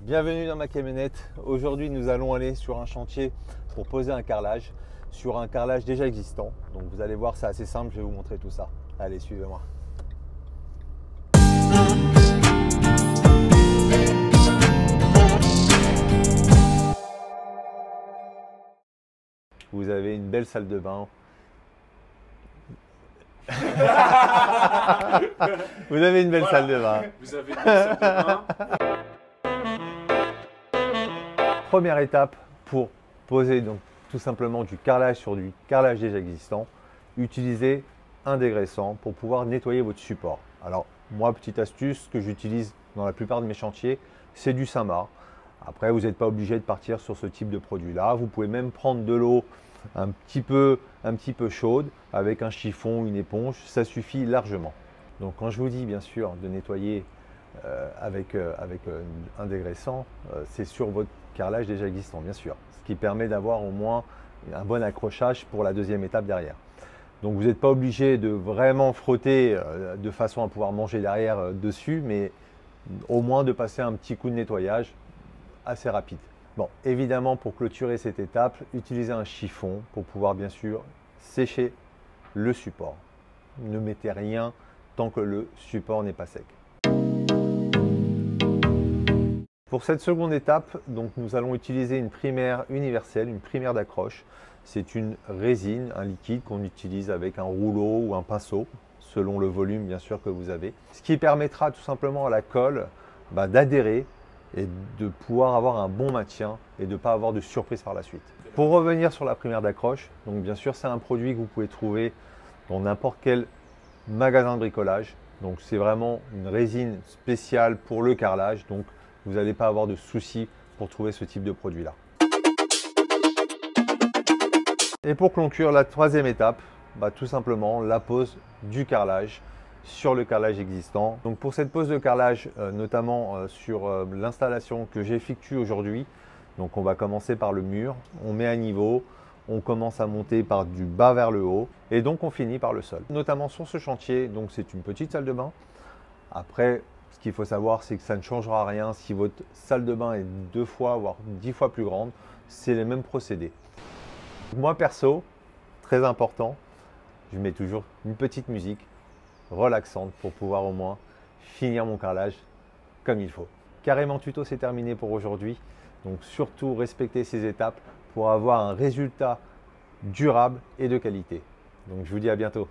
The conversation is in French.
Bienvenue dans ma camionnette. Aujourd'hui, nous allons aller sur un chantier pour poser un carrelage sur un carrelage déjà existant. Donc vous allez voir, c'est assez simple, je vais vous montrer tout ça. Allez, suivez-moi. Vous avez une belle salle de bain. Vous avez une belle salle de bain. Vous avez une belle salle de bain. Première étape pour poser donc tout simplement du carrelage sur du carrelage déjà existant, utilisez un dégraissant pour pouvoir nettoyer votre support. Alors moi, petite astuce que j'utilise dans la plupart de mes chantiers, c'est du Saint-Marc. Après, vous n'êtes pas obligé de partir sur ce type de produit là. Vous pouvez même prendre de l'eau un petit peu chaude avec un chiffon, une éponge, ça suffit largement. Donc quand je vous dis bien sûr de nettoyer avec un dégraissant, c'est sur votre carrelage déjà existant bien sûr, ce qui permet d'avoir au moins un bon accrochage pour la deuxième étape derrière. Donc vous n'êtes pas obligé de vraiment frotter de façon à pouvoir manger derrière dessus, mais au moins de passer un petit coup de nettoyage assez rapide. Bon, évidemment, pour clôturer cette étape, utilisez un chiffon pour pouvoir bien sûr sécher le support. Ne mettez rien tant que le support n'est pas sec. Pour cette seconde étape, donc, nous allons utiliser une primaire universelle, une primaire d'accroche. C'est une résine, un liquide qu'on utilise avec un rouleau ou un pinceau, selon le volume bien sûr que vous avez. Ce qui permettra tout simplement à la colle d'adhérer et de pouvoir avoir un bon maintien et de ne pas avoir de surprise par la suite. Pour revenir sur la primaire d'accroche, donc bien sûr c'est un produit que vous pouvez trouver dans n'importe quel magasin de bricolage. Donc c'est vraiment une résine spéciale pour le carrelage, donc vous n'allez pas avoir de soucis pour trouver ce type de produit là. Et pour conclure la troisième étape, tout simplement la pose du carrelage sur le carrelage existant. Donc pour cette pose de carrelage, notamment sur l'installation que j'effectue aujourd'hui, donc on va commencer par le mur, on met à niveau, on commence à monter par du bas vers le haut et donc on finit par le sol. Notamment sur ce chantier, donc c'est une petite salle de bain. Après, ce qu'il faut savoir, c'est que ça ne changera rien si votre salle de bain est 2 fois voire 10 fois plus grande, c'est les mêmes procédés. Moi perso, très important, je mets toujours une petite musique relaxante pour pouvoir au moins finir mon carrelage comme il faut. Carrément tuto, c'est terminé pour aujourd'hui. Donc surtout respectez ces étapes pour avoir un résultat durable et de qualité. Donc je vous dis à bientôt.